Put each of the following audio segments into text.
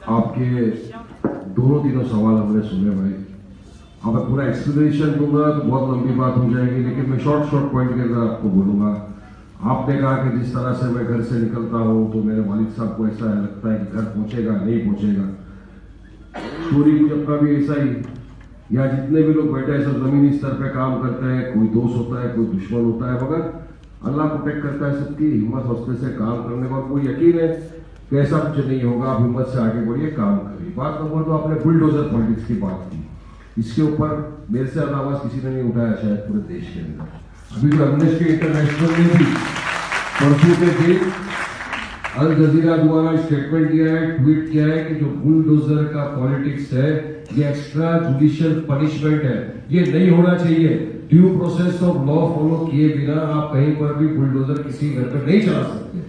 आपके दोनों तीनों सवाल हमने सुने भाई। अब मैं पूरा एक्सप्लेनेशन दूंगा तो बहुत लंबी बात हो जाएगी, लेकिन मैं शॉर्ट पॉइंट के अंदर आपको बोलूंगा। आपने कहा कि जिस तरह से मैं घर से निकलता हूं तो मेरे मालिक साहब को ऐसा लगता है कि घर पहुंचेगा नहीं पहुंचेगा। चोरी चक्का भी ऐसा ही, या जितने भी लोग बैठे हैं सब जमीनी स्तर पे काम करते हैं, कोई दोस्त होता है कोई दुश्मन होता है, मगर अल्लाह प्रोटेक्ट करता है सबकी हिम्मत हौसले से काम करने का। कोई यकीन है कि ऐसा कुछ नहीं होगा, आप हिम्मत से आगे बढ़िए, काम करिए। बात नंबर दो, आपने बुलडोजर पॉलिटिक्स की बात की, इसके ऊपर मेरे से अलावा किसी ने नहीं उठाया शायद पूरे देश के अंदर। अभी तो एमनेस्टी इंटरनेशनल ने भी परसों के दिन अल जजीरा द्वारा स्टेटमेंट दिया है, ट्वीट किया है कि जो बुलडोजर का पॉलिटिक्स है ये एक्स्ट्रा जुडिशियल पनिशमेंट है, ये नहीं होना चाहिए। Due process of law follow किए बिना आप कहीं पर भी बुलडोजर किसी घर पर नहीं चला सकते।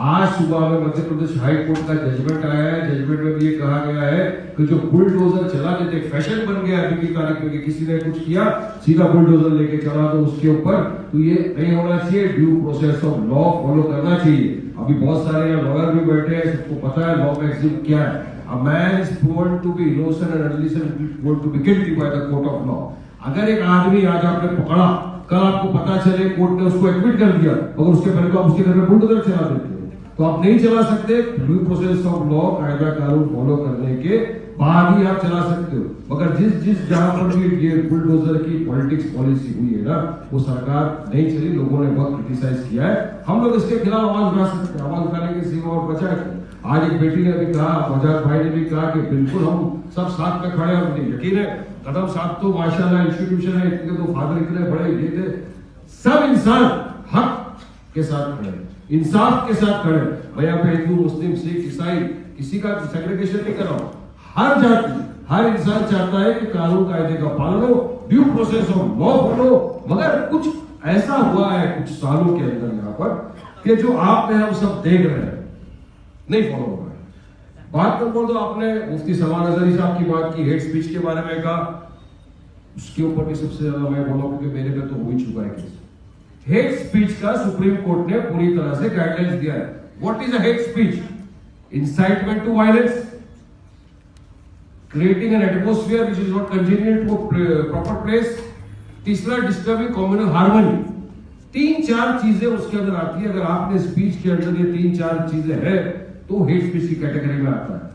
आज सुबह में मध्य प्रदेश हाई कोर्ट का जजमेंट आया है। जजमेंट में भी ये कहा गया है कि जो बुलडोजर चला देते, फैशन बन गया अभी की तारीख में, किसी ने कुछ किया सीधा बुलडोजर लेके चला दो उसके ऊपर, तो ये नहीं होना चाहिए। Due process of law follow करना चाहिए। अभी बहुत सारे यहाँ लॉयर भी बैठे हैं, सबको पता है लॉ का एग्जिस्ट क्या है। A man is proven to be innocent and unless proven to be guilty by the court of law। अगर एक आदमी आज आपने पकड़ा, कल आपको पता चले कोर्ट ने उसको एक्विट कर दिया, मगर उसके पहले तो आप उसके घर में बुलडोजर चला देते हो, तो आप नहीं चला सकते। ड्यू प्रोसेस ऑफ लॉ, कायदा कानून फॉलो करने के बाद ही आप चला सकते हो। मगर जिस जहां पर भी ये बुलडोजर की पॉलिटिक्स पॉलिसी हुई है ना, वो सरकार नहीं चली, लोगों ने बहुत क्रिटिसाइज किया है। हम लोग इसके खिलाफ आवाज उठा सकते हैं, आवाज उठाने की सीमा और बचा है। आज एक बेटी ने भी कहा, बजाज भाई ने भी कहा कि बिल्कुल हम सब साथ में खड़े हैं। मुझे यकीन है कदम साहब तो माशाल्लाह इंस्टीट्यूशन है, इनके तो फादर इतने बड़े ये थे। सब इंसान हक के साथ खड़े, इंसाफ के साथ खड़े। मैं यहाँ पे हिंदू मुस्लिम सिख ईसाई किसी का सेग्रीगेशन नहीं कर रहा हूँ। हर जाति हर इंसान चाहता है कि कानून कायदे का पालन हो, due process of law follow. मगर कुछ ऐसा हुआ है कुछ सालों के अंदर यहाँ पर कि जो आप में हम सब देख रहे हैं नहीं फॉलो हो रहा है। बात नंबर दो, आपने मुफ्ती सलमान अजहरी साहब की बात की, हेट स्पीच के बारे में कहा, उसके ऊपर भी सबसे ज्यादा मैं बोला क्योंकि मेरे पे तो हो ही चुका है केस। हेट स्पीच का सुप्रीम कोर्ट ने पूरी तरह से गाइडलाइंस दिया है। What is a hate speech? Incitement to violence, creating an atmosphere which is not congenial to proper place. तीसरा, डिस्टर्बिंग कम्युनल हार्मनी। 3-4 चीजें उसके अंदर आती है। अगर आपने स्पीच के अंदर ये 3-4 चीजें हैं तो हेट स्पीच की कैटेगरी में आता है।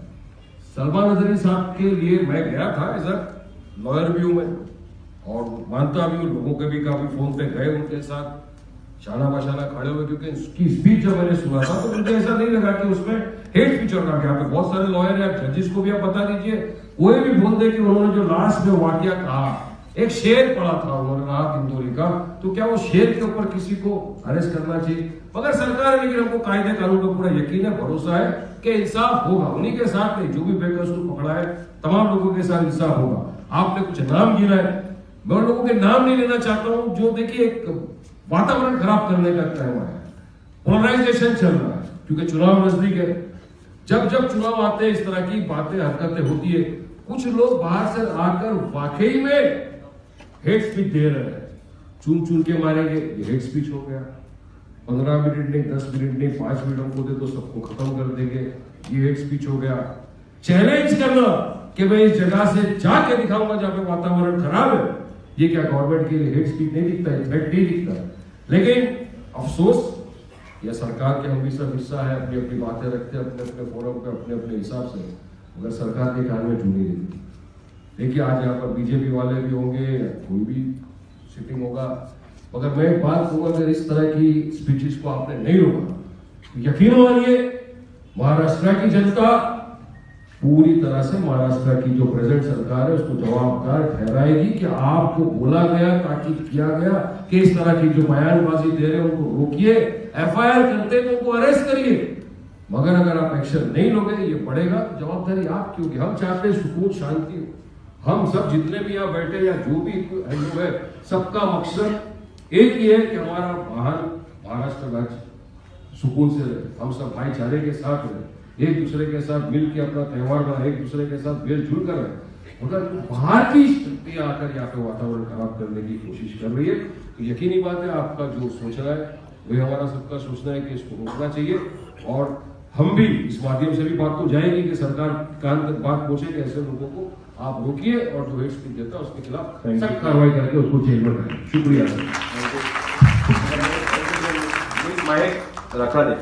सलमान अजहरी साहब के लिए मैं गया था, एज अ लॉयर भी हूं मैं और मानता भी हूं, लोगों के भी काफी फोन पे गए उनके साथ शाना बशाना खड़े हुए, क्योंकि उसकी स्पीच जब मैंने सुना था तो मुझे ऐसा नहीं लगा कि उसमें हेट स्पीच हो रहा। यहाँ पे बहुत सारे लॉयर हैं, जजेस को भी आप बता दीजिए, कोई भी बोल दे कि उन्होंने जो लास्ट में वाकया कहा, एक शेर पड़ा था उन्होंने राहत इंदौरी का, तो क्या वो शेर के ऊपर किसी को अरेस्ट करना चाहिए? मगर सरकार है, लेकिन हमको कायदे कानून पर पूरा यकीन है, भरोसा है कि इंसाफ होगा। उन्हीं के साथ नहीं, जो भी बेकसूर पकड़ा है तमाम लोगों के साथ इंसाफ होगा। आपने कुछ नाम गिना है, मैं उन लोगों के नाम नहीं लेना चाहता हूं जो देखिए एक वातावरण खराब करने का टाइम है, पोलराइजेशन चल रहा है, क्योंकि चुनाव नजदीक है। जब जब चुनाव आते हैं इस तरह की बातें हरकतें होती है। कुछ लोग बाहर से आकर वाकई में हेट स्पीच दे रहे हैं, चुन चुन के मारेंगे, ये हेट स्पीच हो गया। 15 मिनट नहीं, 10 मिनट नहीं, 5 मिनट हमको दे तो सबको खत्म कर देंगे, ये हेट स्पीच हो गया। चैलेंज करना कि मैं इस जगह से जाके दिखाऊंगा जहां पे वातावरण खराब है, ये क्या गवर्नमेंट के लिए हेट स्पीच नहीं दिखता है, थ्रेट नहीं दिखता। लेकिन अफसोस यह सरकार के हम भी सब हिस्सा है, अपनी अपनी बातें रखते हैं अपने अपने फोरम पे अपने अपने हिसाब से, मगर सरकार के कान में जू नहीं देती। देखिए आज यहाँ पर बीजेपी वाले भी होंगे, कोई भी सिटिंग होगा, मगर मैं एक बात कहूंगा, अगर इस तरह की स्पीचेस को आपने नहीं रोका तो यकीन मानिए महाराष्ट्र की जनता पूरी तरह से महाराष्ट्र की जो प्रेजेंट सरकार है उसको जवाबदार ठहराएगी कि आपको बोला गया, ताकीद किया गया कि इस तरह की जो बयानबाजी दे रहे हैं उनको रोकिए, एफआईआर करते तो उनको अरेस्ट करिए। मगर अगर आप एक्शन नहीं लोगे ये पड़ेगा, जवाबदारी आपकी होगी। हम चाहते हैं सुकून शांति हो, हम सब जितने भी यहाँ बैठे या जो भी हिंदू है सबका मकसद एक ही है कि हमारा महान महाराष्ट्र राज्य सुकून से रहे, हम सब भाईचारे के साथ रहे, एक दूसरे के साथ मिल के अपना त्योहार बनाए, एक दूसरे के साथ मिलजुल कर रहे। मगर बाहर की शक्तियां आकर यहाँ पे वातावरण खराब करने की कोशिश कर रही है, तो यकीनी बात है आपका जो सोच रहा है वही हमारा सबका सोचना है कि इसको रोकना चाहिए। और हम भी इस माध्यम से भी बात तो जाएगी कि सरकार कान तक बात पहुंचे कि ऐसे लोगों को आप रोकिए और जो हेट स्पीच देता है उसके खिलाफ सख्त कार्रवाई करके उसको जेल में डालें। शुक्रिया सर। माइक रखा दे।